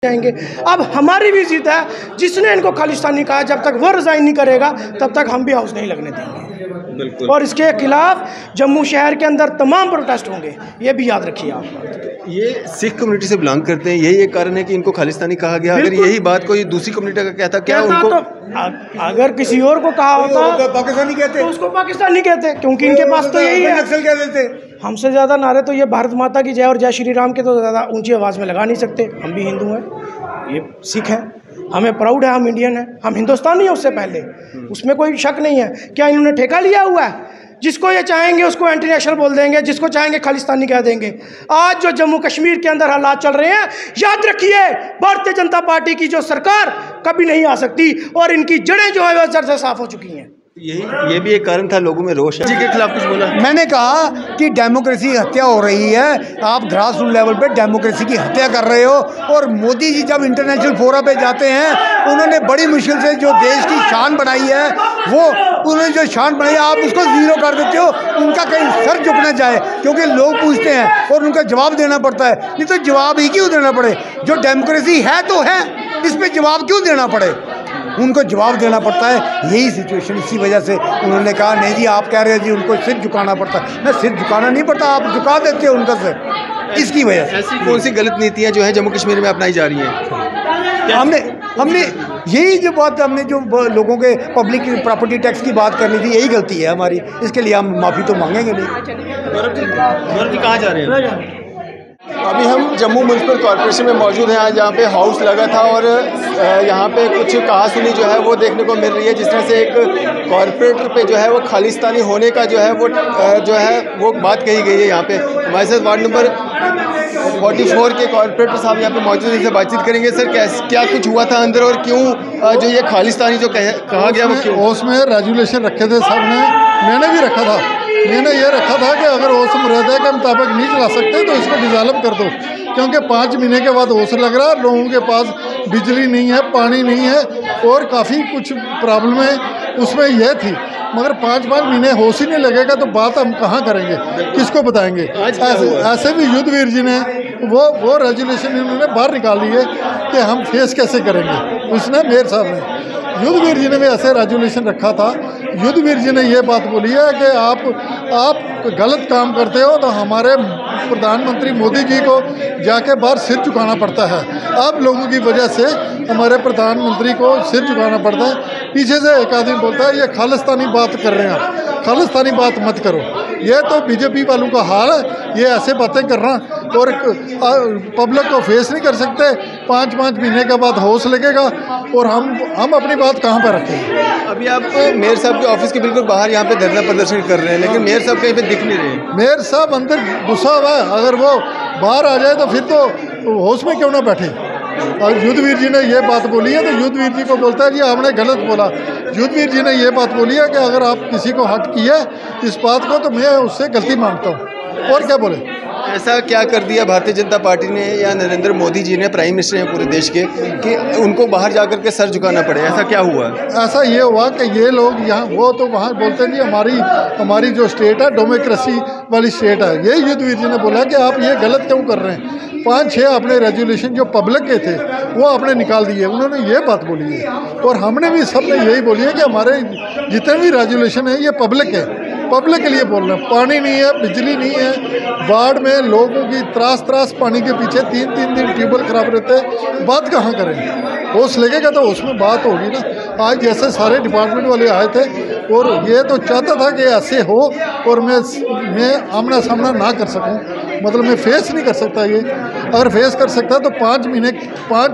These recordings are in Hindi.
जाएंगे। अब हमारी भी जिद है, जिसने इनको खालिस्तानी कहा जब तक वो रिज़ाइन नहीं करेगा तब तक हम भी हाउस नहीं लगने देंगे। और इसके खिलाफ जम्मू शहर के अंदर तमाम प्रोटेस्ट होंगे, ये भी याद रखिए आप। ये सिख कम्युनिटी से बिलोंग करते हैं, यही एक कारण है कि इनको खालिस्तानी कहा गया। अगर यही बात कोई दूसरी कम्युनिटी का कहता क्या उनको तो अगर किसी और को कहा होता तो पाकिस्तानी कहते, तो उसको पाकिस्तानी कहते, क्योंकि इनके पास तो यही है। नक्सल कह देते। हमसे ज़्यादा नारे तो ये भारत माता की जय और जय श्री राम के तो ज़्यादा ऊंची आवाज़ में लगा नहीं सकते। हम भी हिंदू हैं, ये सिख हैं, हमें प्राउड है, हम इंडियन हैं, हम हिंदुस्तानी हैं उससे पहले, उसमें कोई शक नहीं है। क्या इन्होंने ठेका लिया हुआ है? जिसको ये चाहेंगे उसको एंटी नेशनल बोल देंगे, जिसको चाहेंगे खालिस्तानी कह देंगे। आज जो जम्मू कश्मीर के अंदर हालात चल रहे हैं, याद रखिए भारतीय जनता पार्टी की जो सरकार कभी नहीं आ सकती और इनकी जड़ें जो है वह जड़ से साफ हो चुकी हैं। ये भी एक कारण था, लोगों में रोष है। जी के खिलाफ कुछ बोला? मैंने कहा कि डेमोक्रेसी हत्या हो रही है, आप ग्रास रूट लेवल पे डेमोक्रेसी की हत्या कर रहे हो। और मोदी जी जब इंटरनेशनल फोरम पे जाते हैं, उन्होंने बड़ी मुश्किल से जो देश की शान बनाई है, वो उन्होंने जो शान बनाई है आप उसको ज़ीरो कर देते हो। उनका कहीं सर झुकना चाहे, क्योंकि लोग पूछते हैं और उनका जवाब देना पड़ता है। नहीं तो जवाब ही क्यों देना पड़े? जो डेमोक्रेसी है तो है, इस पर जवाब क्यों देना पड़े? उनको जवाब देना पड़ता है। यही सिचुएशन, इसी वजह से उन्होंने कहा नहीं जी आप कह रहे हैं जी उनको सिर झुकाना पड़ता है। मैं सिर झुकाना नहीं पड़ता, आप झुका देते हो उनका सिर। इसकी वजह से ऐसी कौन सी गलत नीतियाँ जो है जम्मू कश्मीर में अपनाई जा रही हैं? हमने यही जो बात, हमने जो लोगों के पब्लिक प्रॉपर्टी टैक्स की बात करनी थी, यही गलती है हमारी। इसके लिए हम माफ़ी तो मांगेंगे नहीं। गौरव जी कहाँ जा रहे हैं? अभी हम जम्मू म्यूनसिपल कॉरपोरेशन में मौजूद हैं। आज यहाँ पे हाउस लगा था और यहाँ पे कुछ कहासुनी जो है वो देखने को मिल रही है। जिस तरह से एक कॉरपोरेटर पे जो है वो खालिस्तानी होने का जो है वो बात कही गई है। यहाँ पे हमारे साथ वार्ड नंबर 44 के कॉरपोरेटर साहब यहाँ पे मौजूद हैं, इनसे बातचीत करेंगे। सर क्या कुछ हुआ था अंदर और क्यों जो ये खालिस्तानी जो कहा गया वो क्यों? उसमें रेजुलेशन रखे थे सब ने, मैंने भी रखा था। मैंने ये रखा था कि अगर ओस मर्यादा के मुताबिक नहीं चला सकते तो इसको डिसॉल्व कर दो, क्योंकि 5 महीने के बाद ओस लग रहा है, लोगों के पास बिजली नहीं है, पानी नहीं है और काफ़ी कुछ प्रॉब्लम उसमें यह थी। मगर 5 महीने होश ही नहीं लगेगा तो बात हम कहाँ करेंगे, किसको बताएंगे? ऐसे भी युद्धवीर जी ने वो रेजुलेशन इन्होंने बाहर निकाल ली है कि हम फेस कैसे करेंगे। उसने मेयर साहब ने, युद्धवीर जी ने भी ऐसे रेजुलेशन रखा था। युद्धवीर जी ने ये बात बोली है कि आप गलत काम करते हो तो हमारे प्रधानमंत्री मोदी जी को जाके बाहर सिर झुकाना पड़ता है। आप लोगों की वजह से हमारे प्रधानमंत्री को सिर झुकाना पड़ता है। पीछे से एक आदमी बोलता है ये खालिस्तानी बात कर रहे हैं आप, खालिस्तानी बात मत करो। ये तो बीजेपी वालों का हाल है, ये ऐसे बातें करना और पब्लिक को फेस नहीं कर सकते। 5 महीने के बाद होश लगेगा और हम अपनी बात कहाँ पर रखेंगे? अभी आप मेयर साहब के ऑफिस के बिल्कुल बाहर यहाँ पे धरना प्रदर्शन कर रहे हैं, लेकिन मेयर साहब कहीं पे दिख नहीं रहे। मेयर साहब अंदर गुस्सा हुआ है, अगर वो बाहर आ जाए तो फिर तो होश में क्यों ना बैठे। और युद्धवीर जी ने ये बात बोली है तो युद्धवीर जी को बोलता है जी आपने गलत बोला। युद्धवीर जी ने ये बात बोली है कि अगर आप किसी को हट किया इस बात को तो मैं उससे गलती मांगता हूँ। और क्या बोले? ऐसा क्या कर दिया भारतीय जनता पार्टी ने या नरेंद्र मोदी जी ने, प्राइम मिनिस्टर हैं पूरे देश के, कि उनको बाहर जाकर के सर झुकाना पड़े? ऐसा क्या हुआ? ऐसा ये हुआ कि ये लोग यहाँ, वो तो वहाँ बोलते हैं जी हमारी जो स्टेट है डेमोक्रेसी वाली स्टेट है। ये युद्धवीर जी ने बोला कि आप ये गलत क्यों कर रहे हैं। 5-6 अपने रेजुलेशन जो पब्लिक के थे वो आपने निकाल दिए, उन्होंने ये बात बोली है। और हमने भी सब ने यही बोली है कि हमारे जितने भी रेजुलेशन है ये पब्लिक है, पब्लिक के लिए बोल रहे हैं। पानी नहीं है, बिजली नहीं है, बाढ़ में लोगों की त्रास पानी के पीछे 3-3 दिन ट्यूबवेल खराब रहते हैं। बात कहाँ करें? होश लगेगा तो उसमें बात होगी ना। आज जैसे सारे डिपार्टमेंट वाले आए थे और ये तो चाहता था कि ऐसे हो और मैं आमना सामना ना कर सकूं, मतलब मैं फेस नहीं कर सकता। ये अगर फेस कर सकता तो 5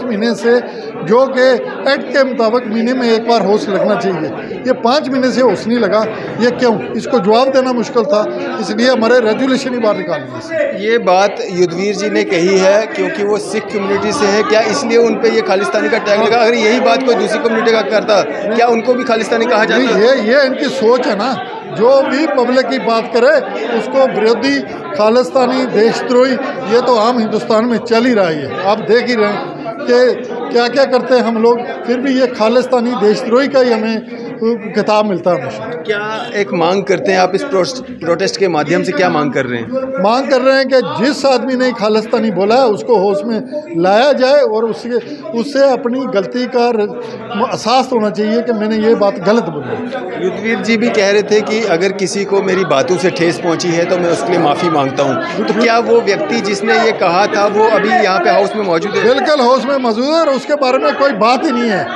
महीने से जो कि एक्ट के मुताबिक महीने में एक बार होश लगना चाहिए, ये 5 महीने से होश नहीं लगा। ये क्यों? इसको जवाब देना मुश्किल था, इसलिए हमारे रेजुलेशन ही बाहर निकाल दिए। ये बात युद्धवीर जी ने कही है क्योंकि वो सिख कम्युनिटी से है, क्या इसलिए उन पे ये खालिस्तानी का टैग लगा? अगर यही बात कोई दूसरी कम्युनिटी का करता क्या उनको भी खालिस्तानी कहा जाता? ये इनकी सोच है ना। जो भी पब्लिक की बात करे उसको विरोधी, खालिस्तानी, देशद्रोही, ये तो आम हिंदुस्तान में चल ही रहा है। आप देख ही रहे हैं कि क्या क्या करते हैं हम लोग, फिर भी ये खालिस्तानी, देशद्रोही का ही हमें खिताब मिलता है हमेशा। क्या एक मांग करते हैं आप इस प्रोटेस्ट के माध्यम से, क्या मांग कर रहे हैं? मांग कर रहे हैं कि जिस आदमी ने खालिस्तानी बोला है उसको होश में लाया जाए और उससे अपनी गलती का एहसास होना चाहिए कि मैंने ये बात गलत बोली। युद्धवीर जी भी कह रहे थे कि अगर किसी को मेरी बातों से ठेस पहुंची है तो मैं उसके लिए माफ़ी मांगता हूं। तो क्या वो व्यक्ति जिसने ये कहा था वो अभी यहाँ पे हाउस में मौजूद है? बिल्कुल हाउस में मौजूद है और उसके बारे में कोई बात ही नहीं है।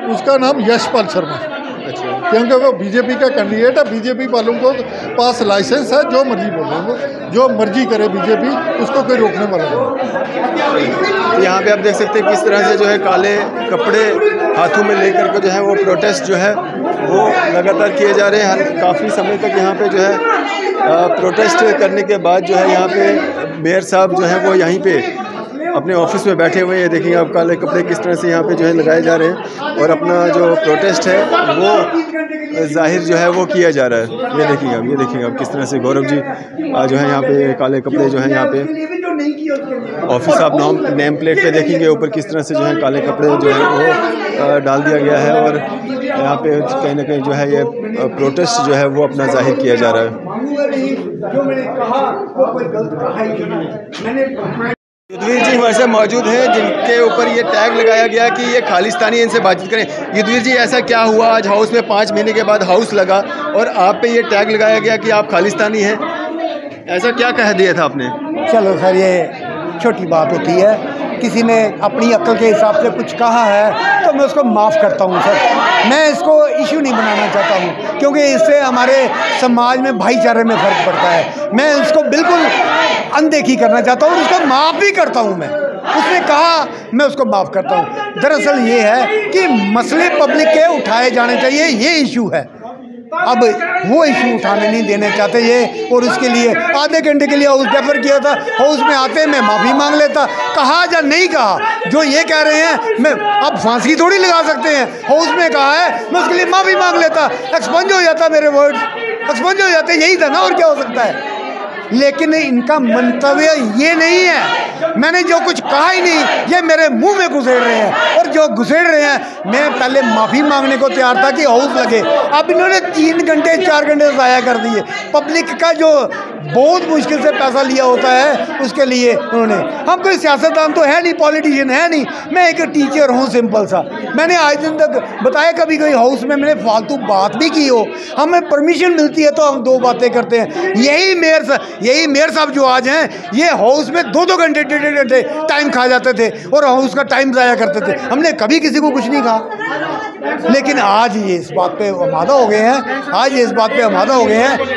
उसका नाम यशपाल शर्मा। अच्छा, क्योंकि वो बीजेपी का कैंडिडेट है। बीजेपी वालों को पास लाइसेंस है, जो मर्जी बोले, जो मर्जी करे बीजेपी, उसको कोई रोकने वाला नहीं। तो यहाँ पे आप देख सकते हैं किस तरह से जो है काले कपड़े हाथों में लेकर के जो है वो प्रोटेस्ट जो है वो लगातार किए जा रहे हैं। काफ़ी समय तक यहाँ पे जो है प्रोटेस्ट करने के बाद जो है यहाँ पे मेयर साहब जो है वो यहीं पे अपने ऑफिस में बैठे हुए हैं। देखिए आप काले कपड़े किस तरह से यहाँ पे जो है लगाए जा रहे हैं और अपना जो प्रोटेस्ट है वो जाहिर जो है वो किया जा रहा है। ये देखिए आप किस तरह से गौरव जी जो है यहाँ पे काले कपड़े जो है यहाँ पे ऑफिस आप नेम प्लेट पे देखेंगे ऊपर किस तरह से जो है काले कपड़े जो है वो डाल दिया गया है और यहाँ पे कहीं ना कहीं जो है ये प्रोटेस्ट जो है वो अपना जाहिर किया जा रहा है। युद्धवीर जी हमारे साथ मौजूद हैं जिनके ऊपर ये टैग लगाया गया कि ये खालिस्तानी, इनसे बातचीत करें। युद्धवीर जी ऐसा क्या हुआ आज हाउस में 5 महीने के बाद हाउस लगा और आप पे ये टैग लगाया गया कि आप खालिस्तानी हैं, ऐसा क्या कह दिया था आपने? चलो सर, ये छोटी बात होती है। किसी ने अपनी अक्ल के हिसाब से कुछ कहा है तो मैं उसको माफ़ करता हूँ सर। मैं इसको इशू नहीं बनाना चाहता हूँ क्योंकि इससे हमारे समाज में भाईचारे में फ़र्क पड़ता है। मैं इसको बिल्कुल अनदेखी करना चाहता हूँ और उसको माफ़ भी करता हूँ। मैं उसने कहा मैं उसको माफ़ करता हूँ। दरअसल ये है कि मसले पब्लिक के उठाए जाने चाहिए, ये इशू है। अब वो इशू उठाने नहीं देने चाहते ये, और उसके लिए आधे घंटे के लिए हाउस डेफर किया था। हाउस में आते मैं माफ़ी मांग लेता, कहा या नहीं कहा जो ये कह रहे हैं मैं अब फांसी थोड़ी लगा सकते हैं। हाउस में कहा है मैं उसके लिए माफ़ी मांग लेता, एक्सपंज हो जाता, मेरे वर्ड एक्सपंज हो जाते, यही था ना, और क्या हो सकता है। लेकिन इनका मंतव्य ये नहीं है, मैंने जो कुछ कहा ही नहीं, ये मेरे मुंह में घुसेड़ रहे हैं और जो घुसेड़ रहे हैं मैं पहले माफ़ी मांगने को तैयार था कि हाउस लगे। अब इन्होंने 3 घंटे 4 घंटे ज़ाया कर दिए। पब्लिक का जो बहुत मुश्किल से पैसा लिया होता है उसके लिए उन्होंने, हम कोई सियासतदान तो है नहीं, पॉलिटिशियन है नहीं, मैं एक टीचर हूँ सिंपल सा। मैंने आज दिन तक बताया कभी कोई हाउस में मैंने फालतू बात भी की हो, हमें परमिशन मिलती है तो हम 2 बातें करते हैं। यही मेयर साहब जो आज हैं ये हाउस में 2-2 घंटे 1.5 घंटे टाइम खा जाते थे और हाउस का टाइम ज़ाया करते थे। हमने कभी किसी को कुछ नहीं कहा, लेकिन आज ये इस बात पे आमादा हो गए हैं,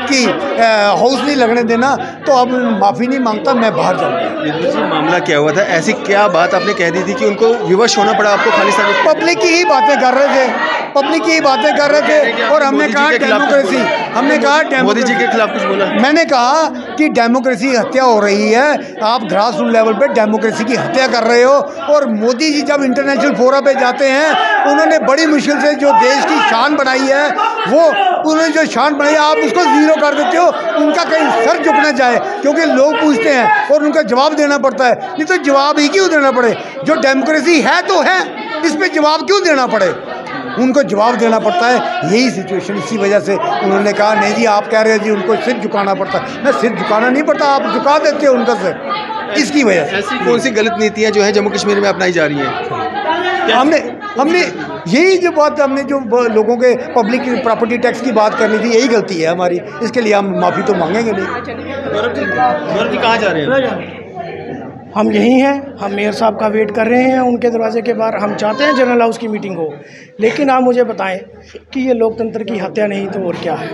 कि हाउस नहीं लगने देना, तो अब माफ़ी नहीं मांगता, मैं बाहर जाऊँगा। मामला क्या हुआ था? ऐसी क्या बात आपने कह दी थी कि उनको विवश होना पड़ा आपको? खालिस्तानी पब्लिक की ही बातें कर रहे थे, और हमने कहा डेमोक्रेसी, मोदी जी के खिलाफ कुछ बोला? मैंने कहा कि डेमोक्रेसी हत्या हो रही है, आप ग्रास रूट लेवल पे डेमोक्रेसी की हत्या कर रहे हो। और मोदी जी जब इंटरनेशनल फोरम पे जाते हैं उन्होंने बड़ी मुश्किल से जो देश की शान बनाई है, वो उन्होंने जो शान बनाई आप उसको ज़ीरो कर देते हो। उनका कहीं सर झुकना चाहे, क्योंकि लोग पूछते हैं और उनका जवाब देना पड़ता है। नहीं तो जवाब ही क्यों देना पड़े, जो डेमोक्रेसी है तो है, इस पर जवाब क्यों देना पड़े, उनको जवाब देना पड़ता है। यही सिचुएशन, इसी वजह से उन्होंने कहा नहीं जी आप कह रहे हैं जी उनको सिर झुकाना पड़ता है। मैं सिर झुकाना नहीं पड़ता, आप झुका देते हो उनका सिर, इसकी वजह से। ऐसी कौन सी गलत नीतियाँ जो है जम्मू कश्मीर में अपनाई जा रही हैं? हमने यही जो बात, हमने जो लोगों के पब्लिक प्रॉपर्टी टैक्स की बात करनी थी, यही गलती है हमारी, इसके लिए हम माफ़ी तो मांगेंगे नहीं। गौरव जी कहाँ जा रहे हैं? हम यहीं हैं, हम मेयर साहब का वेट कर रहे हैं उनके दरवाजे के बाहर। हम चाहते हैं जनरल हाउस की मीटिंग हो, लेकिन आप मुझे बताएं कि ये लोकतंत्र की हत्या नहीं तो और क्या है।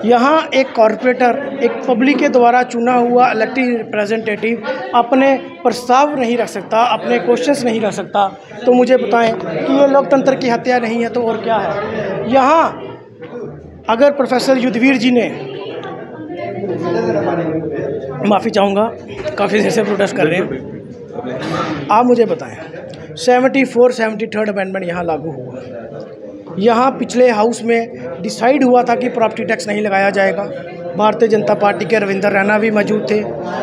यहाँ एक कॉरपोरेटर, एक पब्लिक के द्वारा चुना हुआ इलेक्टेड रिप्रेजेंटेटिव अपने प्रस्ताव नहीं रख सकता, अपने क्वेश्चंस नहीं रख सकता, तो मुझे बताएं कि ये लोकतंत्र की हत्या नहीं है तो और क्या है। यहाँ अगर प्रोफेसर युद्धवीर जी ने, माफ़ी चाहूँगा काफ़ी देर से प्रोटेस्ट कर रहे हैं, आप मुझे बताएं 73 अमेंडमेंट यहाँ लागू हुआ। यहाँ पिछले हाउस में डिसाइड हुआ था कि प्रॉपर्टी टैक्स नहीं लगाया जाएगा। भारतीय जनता पार्टी के रविंदर रैना भी मौजूद थे,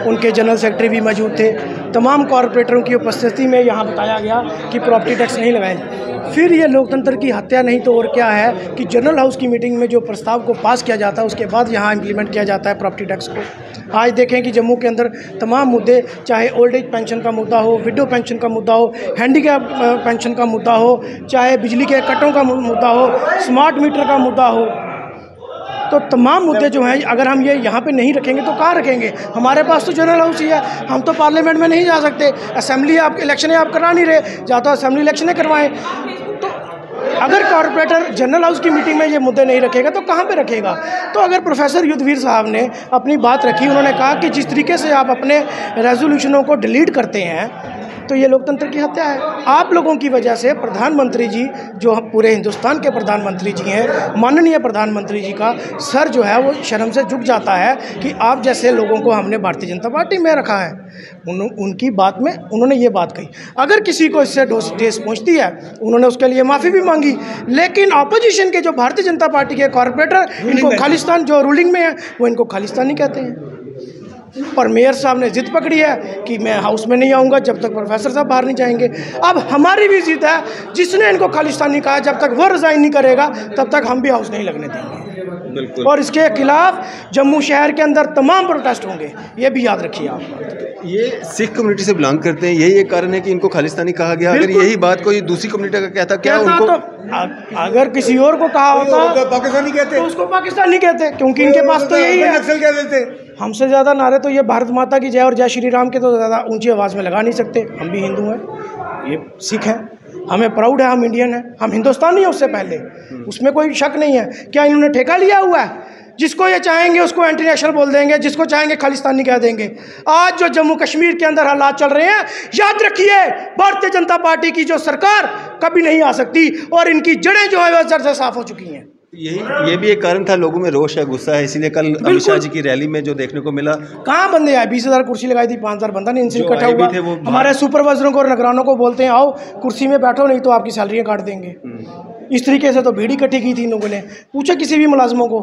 उनके जनरल सेक्रेटरी भी मौजूद थे, तमाम कॉरपोरेटरों की उपस्थिति में यहाँ बताया गया कि प्रॉपर्टी टैक्स नहीं लगाएं। फिर ये लोकतंत्र की हत्या नहीं तो और क्या है कि जनरल हाउस की मीटिंग में जो प्रस्ताव को पास किया जाता है उसके बाद यहाँ इम्प्लीमेंट किया जाता है प्रॉपर्टी टैक्स को। आज देखें कि जम्मू के अंदर तमाम मुद्दे, चाहे ओल्ड एज पेंशन का मुद्दा हो, विडो पेंशन का मुद्दा हो, हैंडीकैप पेंशन का मुद्दा हो, चाहे बिजली के कटों का मुद्दा हो, स्मार्ट मीटर का मुद्दा हो, तो तमाम मुद्दे जो हैं अगर हम ये यहाँ पे नहीं रखेंगे तो कहाँ रखेंगे। हमारे पास तो जनरल हाउस ही है, हम तो पार्लियामेंट में नहीं जा सकते। असेंबली आप इलेक्शनें आप करा नहीं रहे, या तो असेंबली इलेक्शनें करवाएं। तो अगर कॉरपोरेटर जनरल हाउस की मीटिंग में ये मुद्दे नहीं रखेगा तो कहाँ पे रखेगा। तो अगर प्रोफेसर युद्धवीर साहब ने अपनी बात रखी, उन्होंने कहा कि जिस तरीके से आप अपने रेजोल्यूशनों को डिलीट करते हैं तो ये लोकतंत्र की हत्या है। आप लोगों की वजह से प्रधानमंत्री जी, जो हम पूरे हिंदुस्तान के प्रधानमंत्री जी हैं, माननीय प्रधानमंत्री जी का सर जो है वो शर्म से झुक जाता है कि आप जैसे लोगों को हमने भारतीय जनता पार्टी में रखा है। उनकी बात में उन्होंने ये बात कही। अगर किसी को इससे ठेस पहुँचती है, उन्होंने उसके लिए माफ़ी भी मांगी, लेकिन अपोजिशन के जो भारतीय जनता पार्टी के कॉरपोरेटर, इनको खालिस्तान, जो रूलिंग में है वो इनको खालिस्तानी कहते हैं। पर मेयर साहब ने जिद पकड़ी है कि मैं हाउस में नहीं आऊँगा जब तक प्रोफेसर साहब बाहर नहीं जाएंगे। अब हमारी भी जिद है, जिसने इनको खालिस्तानी कहा जब तक वो रिज़ाइन नहीं करेगा तब तक हम भी हाउस नहीं लगने देंगे। बिल्कुल। और इसके खिलाफ जम्मू शहर के अंदर तमाम प्रोटेस्ट होंगे, ये भी याद रखिए आप। ये सिख कम्युनिटी से बिलोंग करते हैं, यही एक कारण है कि इनको खालिस्तानी कहा गया। अगर यही बात कोई दूसरी कम्युनिटी का कहता क्या उनको, तो अगर किसी और को कहा होता पाकिस्तानी कहते, तो उसको पाकिस्तानी कहते, क्योंकि इनके पास तो यही है। नक्सल कह देते। हमसे ज़्यादा नारे तो ये भारत माता की जय और जय श्री राम के तो ज़्यादा ऊंची आवाज़ में लगा नहीं सकते। हम भी हिंदू हैं, ये सिख हैं, हमें प्राउड है, हम इंडियन हैं, हम हिंदुस्तानी हैं उससे पहले, उसमें कोई शक नहीं है। क्या इन्होंने ठेका लिया हुआ है? जिसको ये चाहेंगे उसको एंटी नेशनल बोल देंगे, जिसको चाहेंगे खालिस्तानी कह देंगे। आज जो जम्मू कश्मीर के अंदर हालात चल रहे हैं, याद रखिए भारतीय जनता पार्टी की जो सरकार कभी नहीं आ सकती और इनकी जड़ें जो है वह जड़ से साफ हो चुकी हैं। ये भी एक कारण था, लोगों में रोष है, गुस्सा है, इसीलिए कल अमित शाह जी की रैली में जो देखने को मिला, कहाँ बंदे आए, 20,000 कुर्सी लगाई थी, 5,000 बंदा नहीं इनसे इकट्ठा हुआ। हमारे सुपरवाइजरों को और निगरानों को बोलते हैं आओ कुर्सी में बैठो, नहीं तो आपकी सैलरियाँ काट देंगे। इस तरीके से तो भीड़ इकट्ठी की थी इन लोगों ने। पूछे किसी भी मुलाजमों को,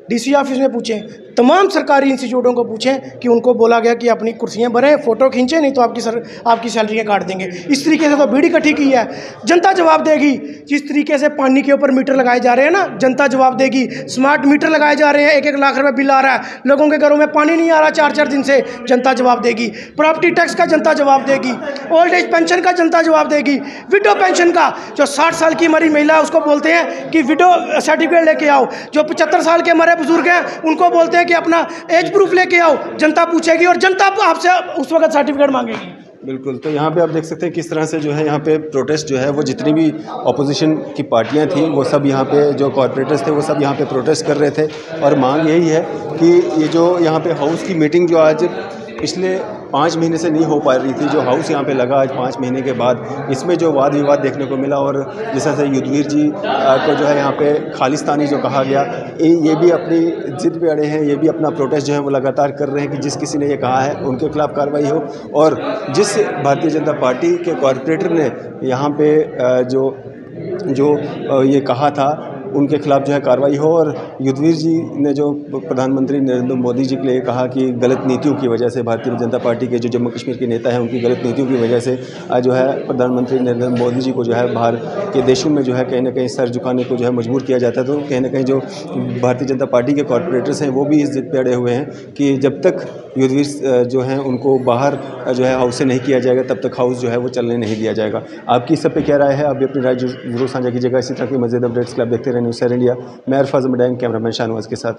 डीसी ऑफिस में पूछें, तमाम सरकारी इंस्टीट्यूटों को पूछें कि उनको बोला गया कि अपनी कुर्सियां भरें, फ़ोटो खींचें, नहीं तो आपकी सैलरियाँ काट देंगे। इस तरीके से तो भीड़ इकट्ठी की है। जनता जवाब देगी। जिस तरीके से पानी के ऊपर मीटर लगाए जा रहे हैं ना, जनता जवाब देगी। स्मार्ट मीटर लगाए जा रहे हैं, 1-1 लाख रुपये बिल आ रहा है, लोगों के घरों में पानी नहीं आ रहा 4-4 दिन से, जनता जवाब देगी। प्रॉपर्टी टैक्स का जनता जवाब देगी, ओल्ड एज पेंशन का जनता जवाब देगी, विडो पेंशन का, जो 60 साल की मरी महिला है उसको बोलते हैं कि विडो सर्टिफिकेट लेके आओ, जो 75 साल के मरे बुजुर्ग हैं उनको बोलते हैं कि अपना एज प्रूफ लेके आओ। जनता पूछेगी और जनता आपसे उस वक्त सर्टिफिकेट मांगेगी। बिल्कुल। तो यहाँ पे आप देख सकते हैं किस तरह से जो है यहाँ पे प्रोटेस्ट जो है वो जितनी भी अपोजिशन की पार्टियाँ थी वो सब यहाँ पे, जो कॉरपोरेटर्स थे वो सब यहाँ पे प्रोटेस्ट कर रहे थे। और मांग यही है कि ये जो यहाँ पे हाउस की मीटिंग जो आज पिछले 5 महीने से नहीं हो पा रही थी, जो हाउस यहाँ पे लगा आज 5 महीने के बाद, इसमें जो वाद विवाद देखने को मिला और जिस तरह से युद्धवीर जी को जो है यहाँ पे खालिस्तानी जो कहा गया, ये भी अपनी जिद पे अड़े हैं, ये भी अपना प्रोटेस्ट जो है वो लगातार कर रहे हैं कि जिस किसी ने ये कहा है उनके खिलाफ कार्रवाई हो। और जिस भारतीय जनता पार्टी के कॉरपोरेटर ने यहाँ पे जो ये कहा था उनके खिलाफ जो है कार्रवाई हो। और युद्धवीर जी ने जो प्रधानमंत्री नरेंद्र मोदी जी के लिए कहा कि गलत नीतियों की वजह से, भारतीय जनता पार्टी के जो जम्मू कश्मीर के नेता हैं उनकी गलत नीतियों की वजह से आज जो है प्रधानमंत्री नरेंद्र मोदी जी को जो है बाहर के देशों में जो है कहीं ना कहीं सर झुकाने को जो है मजबूर किया जाता है। तो कहीं ना कहीं जो भारतीय जनता पार्टी के कॉरपोरेटर्स हैं वो भी इस जिद पे अड़े हुए हैं कि जब तक युद्धवीर जो हैं उनको बाहर जो है हाउस से नहीं किया जाएगा तब तक हाउस जो है वो चलने नहीं दिया जाएगा। आपकी इस सब पे क्या राय है? आप भी अपनी राय जरूर साझा कीजिएगा। इसी तरह की मज़ीद अपडेट्स के लिए आप देखते रहे न्यूज़ 7 इंडिया। मैं अरफाज मडैन, कैमरामैन शाहनवाज के साथ।